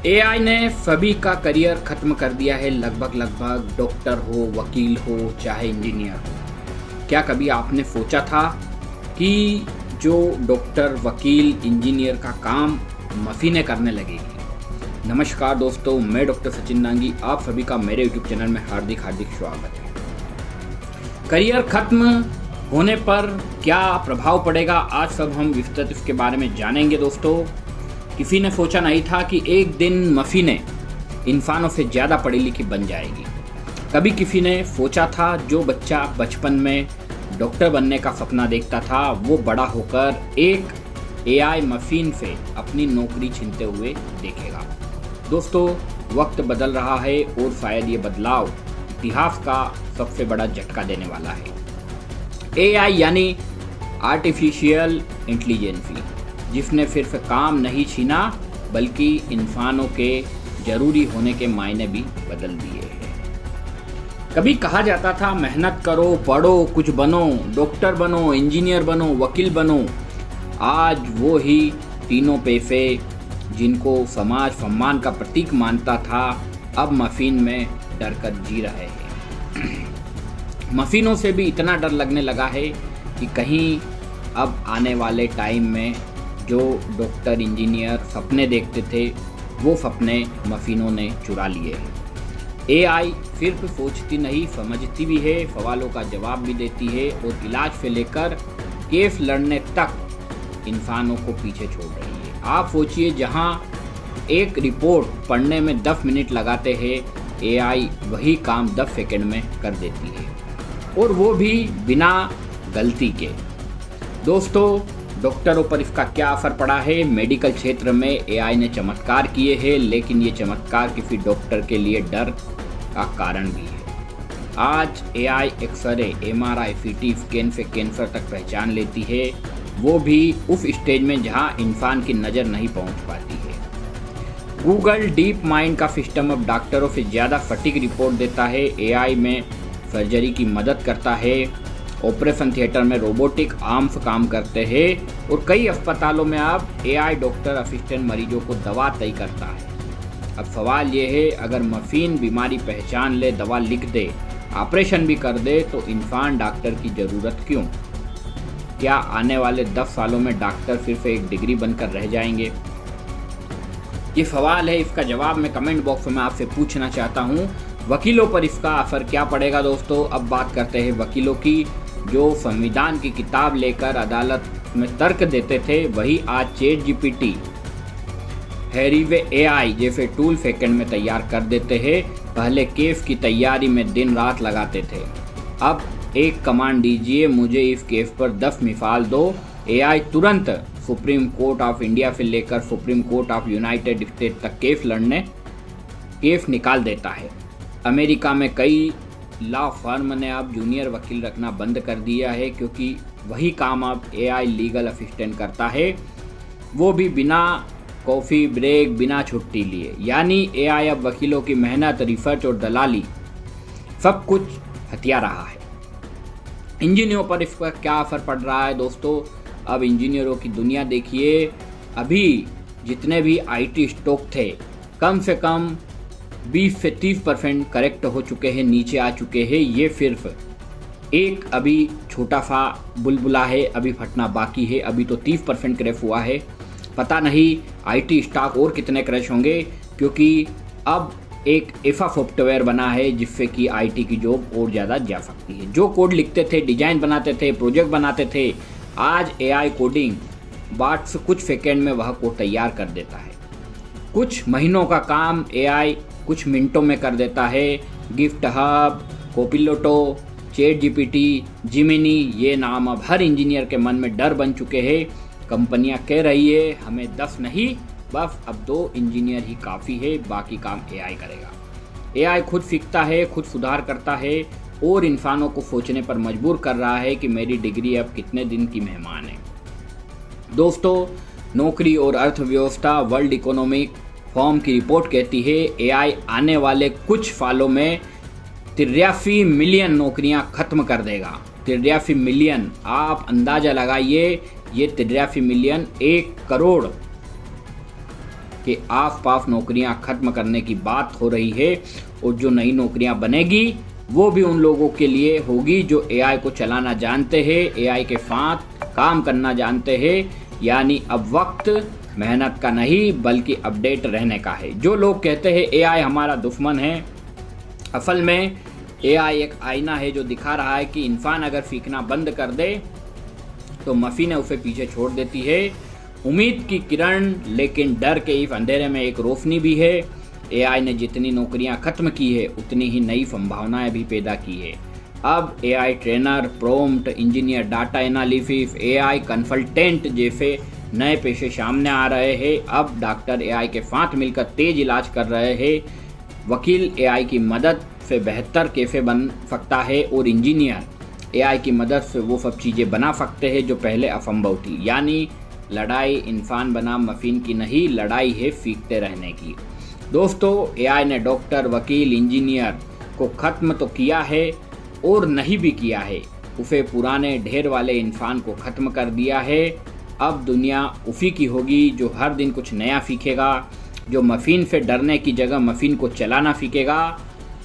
AI ने सभी का करियर खत्म कर दिया है। लगभग डॉक्टर हो, वकील हो, चाहे इंजीनियर हो। क्या कभी आपने सोचा था कि जो डॉक्टर, वकील, इंजीनियर का काम मशीनें करने लगेगी? नमस्कार दोस्तों, मैं डॉक्टर सचिन नांगी, आप सभी का मेरे यूट्यूब चैनल में हार्दिक स्वागत है। करियर खत्म होने पर क्या प्रभाव पड़ेगा, आज सब हम विस्तृत इसके बारे में जानेंगे। दोस्तों, किसी ने सोचा नहीं था कि एक दिन मशीनें इंसानों से ज़्यादा पढ़ी लिखी बन जाएगी। कभी किसी ने सोचा था जो बच्चा बचपन में डॉक्टर बनने का सपना देखता था, वो बड़ा होकर एक एआई मशीन से अपनी नौकरी छीनते हुए देखेगा। दोस्तों, वक्त बदल रहा है और शायद ये बदलाव इतिहास का सबसे बड़ा झटका देने वाला है। एआई यानी आर्टिफिशियल इंटेलिजेंसी, जिसने सिर्फ काम नहीं छीना बल्कि इंसानों के जरूरी होने के मायने भी बदल दिए हैं। कभी कहा जाता था मेहनत करो, पढ़ो, कुछ बनो, डॉक्टर बनो, इंजीनियर बनो, वकील बनो। आज वो ही तीनों पेशे जिनको समाज सम्मान का प्रतीक मानता था, अब मशीन में डर कर जी रहे हैं। मशीनों से भी इतना डर लगने लगा है कि कहीं अब आने वाले टाइम में जो डॉक्टर, इंजीनियर सपने देखते थे, वो सपने मशीनों ने चुरा लिए हैं। एआई सिर्फ सोचती नहीं, समझती भी है, सवालों का जवाब भी देती है और इलाज से लेकर केस लड़ने तक इंसानों को पीछे छोड़ रही है। आप सोचिए, जहां एक रिपोर्ट पढ़ने में 10 मिनट लगाते हैं, एआई वही काम 10 सेकंड में कर देती है, और वो भी बिना गलती के। दोस्तों, डॉक्टरों पर इसका क्या असर पड़ा है? मेडिकल क्षेत्र में एआई ने चमत्कार किए हैं, लेकिन ये चमत्कार किसी डॉक्टर के लिए डर का कारण भी है। आज AI x ray, MRI, CT scan से कैंसर तक पहचान लेती है, वो भी उस स्टेज में जहां इंसान की नज़र नहीं पहुंच पाती है। गूगल डीप माइंड का सिस्टम अब डॉक्टरों से ज़्यादा सटीक रिपोर्ट देता है। एआई में सर्जरी की मदद करता है, ऑपरेशन थिएटर में रोबोटिक आर्म्स काम करते हैं, और कई अस्पतालों में अब एआई डॉक्टर असिस्टेंट मरीजों को दवा तय करता है। अब सवाल ये है, अगर मशीन बीमारी पहचान ले, दवा लिख दे, ऑपरेशन भी कर दे, तो इंसान डॉक्टर की ज़रूरत क्यों? क्या आने वाले 10 सालों में डॉक्टर सिर्फ एक डिग्री बनकर रह जाएंगे? ये सवाल है, इसका जवाब मैं कमेंट बॉक्स में आपसे पूछना चाहता हूँ। वकीलों पर इसका असर क्या पड़ेगा? दोस्तों, अब बात करते हैं वकीलों की, जो संविधान की किताब लेकर अदालत में तर्क देते थे, वही आज चैट जीपीटी, हैरीवे एआई जैसे टूल सेकंड में तैयार कर देते हैं। पहले केस की तैयारी में दिन रात लगाते थे, अब एक कमांड दीजिए, मुझे इस केस पर 10 मिसाल दो, एआई तुरंत सुप्रीम कोर्ट ऑफ इंडिया से लेकर supreme court of United state तक केस निकाल देता है। अमेरिका में कई लॉ फर्म ने अब जूनियर वकील रखना बंद कर दिया है, क्योंकि वही काम अब एआई लीगल असिस्टेंट करता है, वो भी बिना कॉफ़ी ब्रेक, बिना छुट्टी लिए। यानी एआई अब वकीलों की मेहनत, रिसर्च और दलाली सब कुछ हथिया रहा है। इंजीनियरों पर इसका क्या असर पड़ रहा है? दोस्तों, अब इंजीनियरों की दुनिया देखिए। अभी जितने भी आईटी स्टॉक थे, कम से कम 20 से 30% करेक्ट हो चुके हैं, नीचे आ चुके हैं। ये सिर्फ एक अभी छोटा सा बुलबुला है, अभी फटना बाकी है। अभी तो 30% क्रैश हुआ है, पता नहीं आईटी स्टॉक और कितने क्रैश होंगे, क्योंकि अब एक ऐसा सॉफ्टवेयर बना है जिससे कि आईटी की जॉब और ज़्यादा जा सकती है। जो कोड लिखते थे, डिजाइन बनाते थे, प्रोजेक्ट बनाते थे, आज एआई कोडिंग बॉट्स कुछ सेकेंड में वह कोड तैयार कर देता है। कुछ महीनों का काम एआई कुछ मिनटों में कर देता है। GitHub, Copilot, ChatGPT, Gemini, ये नाम अब हर इंजीनियर के मन में डर बन चुके हैं। कंपनियां कह रही है, हमें 10 नहीं, बस अब 2 इंजीनियर ही काफ़ी है, बाकी काम एआई करेगा। एआई खुद सीखता है, खुद सुधार करता है और इंसानों को सोचने पर मजबूर कर रहा है कि मेरी डिग्री अब कितने दिन की मेहमान है। दोस्तों, नौकरी और अर्थव्यवस्था, वर्ल्ड इकोनॉमिक फॉर्म की रिपोर्ट कहती है, एआई आने वाले कुछ सालों में 83 मिलियन नौकरियां खत्म कर देगा। 83 मिलियन, आप अंदाज़ा लगाइए, ये 83 मिलियन 1 करोड़ कि आफ पाफ नौकरियां ख़त्म करने की बात हो रही है और जो नई नौकरियां बनेगी वो भी उन लोगों के लिए होगी जो एआई को चलाना जानते हैं, एआई के साथ काम करना जानते हैं। यानी अब वक्त मेहनत का नहीं बल्कि अपडेट रहने का है। जो लोग कहते हैं एआई हमारा दुश्मन है, असल में एआई एक आईना है जो दिखा रहा है कि इंसान अगर सीखना बंद कर दे तो मशीनें उसे पीछे छोड़ देती है। उम्मीद की किरण, लेकिन डर के इस अंधेरे में एक रोशनी भी है। एआई ने जितनी नौकरियां खत्म की है उतनी ही नई संभावनाएं भी पैदा की है। अब AI trainer, prompt engineer, data analysis, AI consultant जैसे नए पेशे सामने आ रहे हैं। अब डॉक्टर एआई के साथ मिलकर तेज इलाज कर रहे हैं, वकील एआई की मदद से बेहतर कैसे बन सकता है और इंजीनियर एआई की मदद से वो सब चीज़ें बना सकते हैं जो पहले असंभव थी। यानी लड़ाई इंसान बनाम मशीन की नहीं, लड़ाई है सीखते रहने की। दोस्तों, एआई ने डॉक्टर, वकील, इंजीनियर को ख़त्म तो किया है और नहीं भी किया है, उसे पुराने ढेर वाले इंसान को ख़त्म कर दिया है। अब दुनिया उसी की होगी जो हर दिन कुछ नया सीखेगा, जो मशीन से डरने की जगह मशीन को चलाना सीखेगा।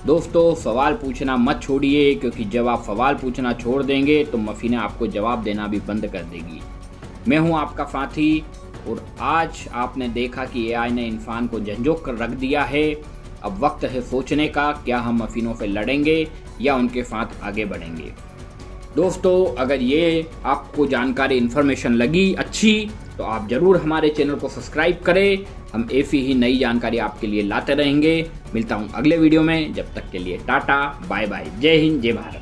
दोस्तों, सवाल पूछना मत छोड़िए, क्योंकि जब आप सवाल पूछना छोड़ देंगे तो मशीनें आपको जवाब देना भी बंद कर देगी। मैं हूं आपका साथी और आज आपने देखा कि एआई ने इंसान को झंझोक कर रख दिया है। अब वक्त है सोचने का, क्या हम मशीनों से लड़ेंगे या उनके साथ आगे बढ़ेंगे। दोस्तों, अगर ये आपको जानकारी, इन्फॉर्मेशन लगी अच्छी तो आप ज़रूर हमारे चैनल को सब्सक्राइब करें। हम ऐसी ही नई जानकारी आपके लिए लाते रहेंगे। मिलता हूँ अगले वीडियो में, जब तक के लिए टाटा बाय बाय, जय हिंद, जय भारत।